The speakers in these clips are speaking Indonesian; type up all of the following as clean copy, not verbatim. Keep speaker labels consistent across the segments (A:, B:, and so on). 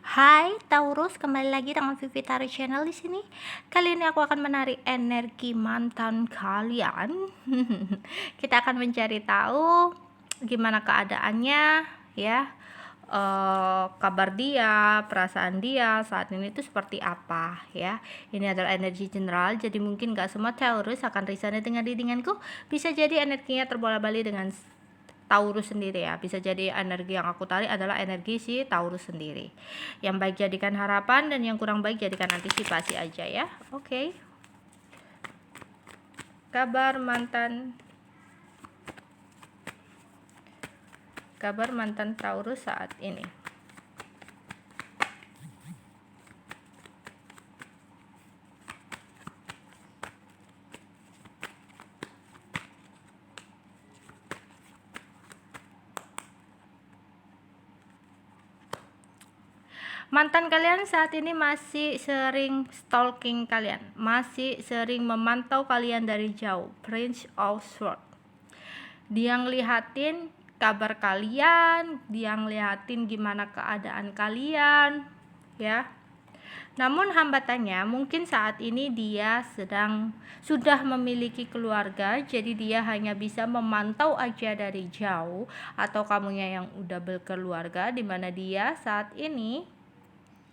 A: Hai Taurus, kembali lagi dengan Vivi Taruh Channel di sini. Kali ini aku akan menarik energi mantan kalian. Kita akan mencari tahu gimana keadaannya, ya, kabar dia, perasaan dia saat ini itu seperti apa, ya. Ini adalah energi general, jadi mungkin gak semua Taurus akan resonate dengan readinganku. Bisa jadi energinya terbola-balik dengan Taurus sendiri, ya. Bisa jadi energi yang aku tarik adalah energi si Taurus sendiri. Yang baik jadikan harapan dan yang kurang baik jadikan antisipasi aja, ya. Oke. Kabar mantan Taurus saat ini. Mantan kalian saat ini masih sering stalking kalian, masih sering memantau kalian dari jauh. Prince of Swords. Dia ngelihatin kabar kalian, dia ngelihatin gimana keadaan kalian, ya. Namun hambatannya mungkin saat ini dia sudah memiliki keluarga, jadi dia hanya bisa memantau aja dari jauh, atau kamunya yang udah berkeluarga di mana dia saat ini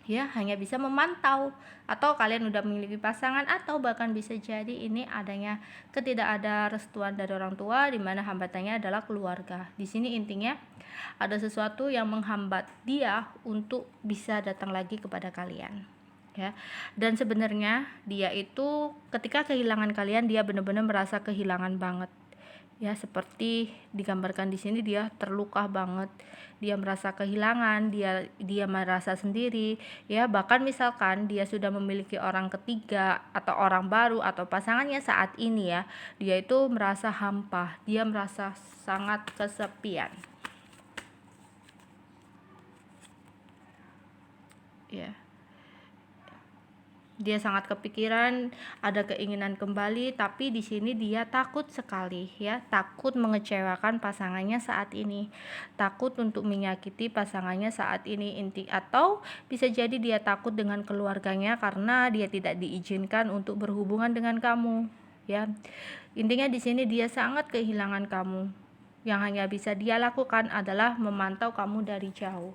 A: ya hanya bisa memantau, atau kalian udah memiliki pasangan, atau bahkan bisa jadi ini adanya ketidakada restuan dari orang tua di mana hambatannya adalah keluarga. Di sini intinya ada sesuatu yang menghambat dia untuk bisa datang lagi kepada kalian, ya. Dan sebenarnya dia itu ketika kehilangan kalian dia benar-benar merasa kehilangan banget, ya, seperti digambarkan di sini. Dia terluka banget, dia merasa kehilangan, dia merasa sendiri, ya. Bahkan misalkan dia sudah memiliki orang ketiga atau orang baru atau pasangannya saat ini, ya, dia itu merasa hampa, dia merasa sangat kesepian, ya. Dia sangat kepikiran, ada keinginan kembali, tapi di sini dia takut sekali, ya, takut mengecewakan pasangannya saat ini, takut untuk menyakiti pasangannya saat ini, atau bisa jadi dia takut dengan keluarganya karena dia tidak diizinkan untuk berhubungan dengan kamu, ya. Intinya di sini dia sangat kehilangan kamu. Yang hanya bisa dia lakukan adalah memantau kamu dari jauh,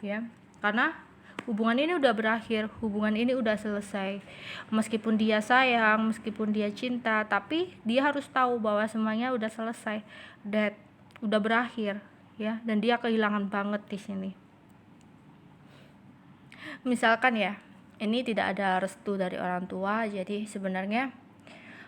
A: ya, karena hubungan ini udah berakhir, hubungan ini udah selesai. Meskipun dia sayang, meskipun dia cinta, tapi dia harus tahu bahwa semuanya udah selesai, udah berakhir, ya. Dan dia kehilangan banget di sini. Misalkan, ya, ini tidak ada restu dari orang tua, jadi sebenarnya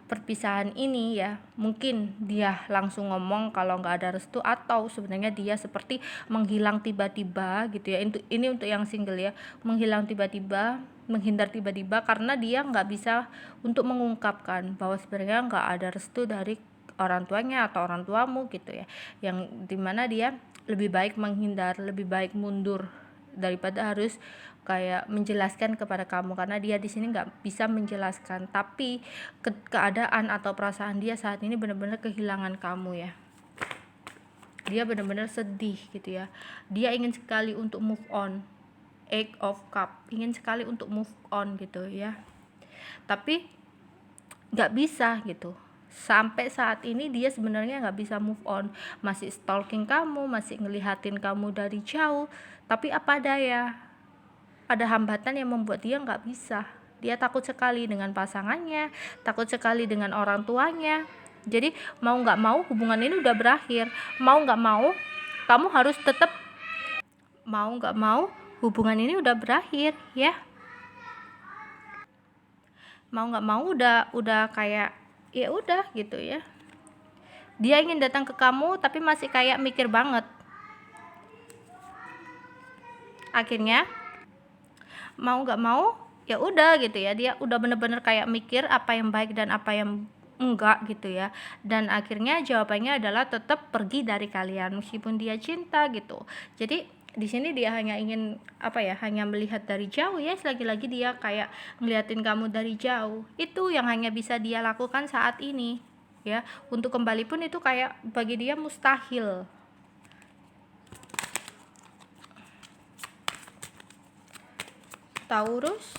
A: perpisahan ini, ya, mungkin dia langsung ngomong kalau nggak ada restu, atau sebenarnya dia seperti menghilang tiba-tiba gitu, ya. Ini untuk yang single, ya, menghilang tiba-tiba, menghindar tiba-tiba karena dia nggak bisa untuk mengungkapkan bahwa sebenarnya nggak ada restu dari orang tuanya atau orang tuamu gitu, ya, yang dimana dia lebih baik menghindar, lebih baik mundur daripada harus kayak menjelaskan kepada kamu, karena dia di sini nggak bisa menjelaskan, tapi keadaan atau perasaan dia saat ini benar-benar kehilangan kamu, ya. Dia benar-benar sedih gitu, ya. Dia ingin sekali untuk move on, Eight of Cup, ingin sekali untuk move on gitu, ya, tapi nggak bisa gitu. Sampai saat ini dia sebenarnya nggak bisa move on, masih stalking kamu, masih ngelihatin kamu dari jauh, tapi apa daya, ada hambatan yang membuat dia nggak bisa. Dia takut sekali dengan pasangannya, takut sekali dengan orang tuanya. Jadi mau nggak mau hubungan ini udah berakhir, mau nggak mau kamu harus tetap, mau nggak mau hubungan ini udah berakhir, ya. Mau nggak mau udah kayak ya udah gitu, ya. Dia ingin datang ke kamu tapi masih kayak mikir banget. Akhirnya mau nggak mau ya udah gitu, ya, dia udah bener-bener kayak mikir apa yang baik dan apa yang enggak gitu, ya. Dan akhirnya jawabannya adalah tetap pergi dari kalian meskipun dia cinta gitu. Jadi di sini dia hanya ingin hanya melihat dari jauh, ya. Lagi-lagi dia kayak ngeliatin kamu dari jauh. Itu yang hanya bisa dia lakukan saat ini, ya. Untuk kembali pun itu kayak bagi dia mustahil. Taurus.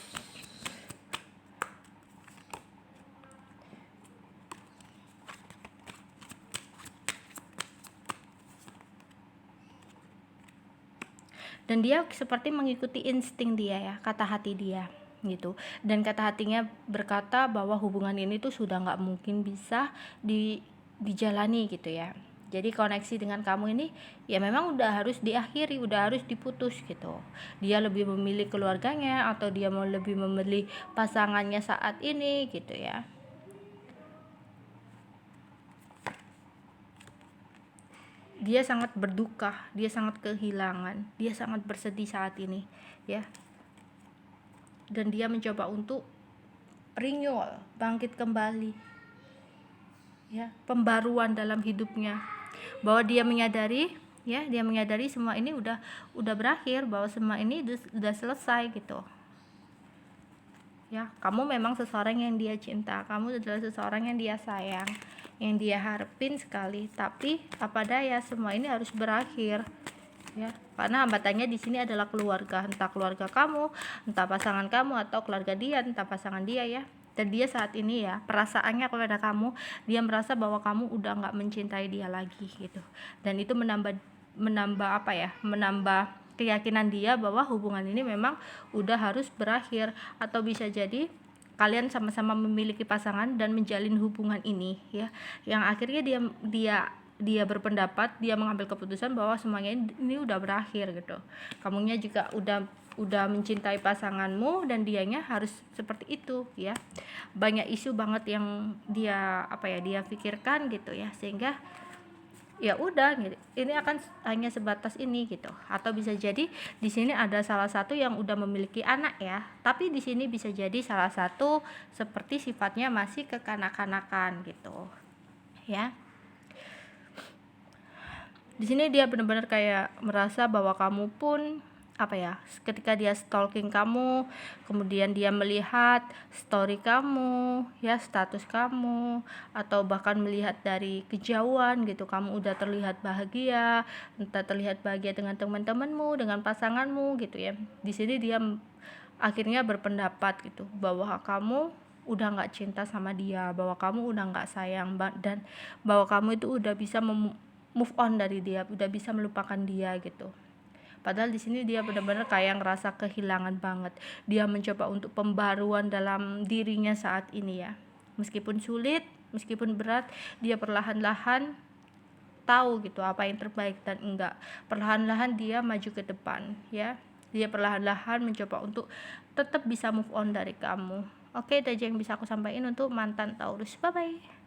A: Dan dia seperti mengikuti insting dia ya, kata hati dia gitu. Dan kata hatinya berkata bahwa hubungan ini tuh sudah nggak mungkin bisa dijalani gitu ya. Jadi koneksi dengan kamu ini ya memang udah harus diakhiri, udah harus diputus gitu. Dia lebih memilih keluarganya atau dia mau lebih memilih pasangannya saat ini gitu ya. Dia sangat berduka, dia sangat kehilangan, dia sangat bersedih saat ini ya. Dan dia mencoba untuk renewal, bangkit kembali ya, pembaruan dalam hidupnya, bahwa dia menyadari ya, dia menyadari semua ini udah berakhir, bahwa semua ini udah selesai gitu ya. Kamu memang seseorang yang dia cinta, kamu adalah seseorang yang dia sayang, yang dia harapin sekali, tapi apa daya, semua ini harus berakhir ya, karena hambatannya di sini adalah keluarga, entah keluarga kamu, entah pasangan kamu, atau keluarga dia, entah pasangan dia ya. Dan dia saat ini ya, perasaannya kepada kamu, dia merasa bahwa kamu udah nggak mencintai dia lagi gitu. Dan itu menambah apa ya, menambah keyakinan dia bahwa hubungan ini memang udah harus berakhir, atau bisa jadi kalian sama-sama memiliki pasangan dan menjalin hubungan ini ya, yang akhirnya dia berpendapat, dia mengambil keputusan bahwa semuanya ini udah berakhir gitu. Kamunya juga udah mencintai pasanganmu dan dianya harus seperti itu ya. Banyak isu banget yang dia dia pikirkan gitu ya, sehingga ya udah gitu. Ini akan hanya sebatas ini gitu. Atau bisa jadi di sini ada salah satu yang udah memiliki anak ya, tapi di sini bisa jadi salah satu seperti sifatnya masih kekanak-kanakan gitu ya. Di sini dia benar-benar kayak merasa bahwa kamu pun ketika dia stalking kamu, kemudian dia melihat story kamu ya, status kamu, atau bahkan melihat dari kejauhan gitu, kamu udah terlihat bahagia, entah terlihat bahagia dengan teman-temanmu, dengan pasanganmu gitu ya. Di sini dia akhirnya berpendapat gitu bahwa kamu udah nggak cinta sama dia, bahwa kamu udah nggak sayang, dan bahwa kamu itu udah bisa move on dari dia, udah bisa melupakan dia gitu. Padahal di sini dia benar-benar kayak ngerasa kehilangan banget. Dia mencoba untuk pembaruan dalam dirinya saat ini ya. Meskipun sulit, meskipun berat, dia perlahan-lahan tahu gitu apa yang terbaik dan enggak. Perlahan-lahan dia maju ke depan ya. Dia perlahan-lahan mencoba untuk tetap bisa move on dari kamu. Oke, itu aja yang bisa aku sampaikan untuk mantan Taurus. Bye bye.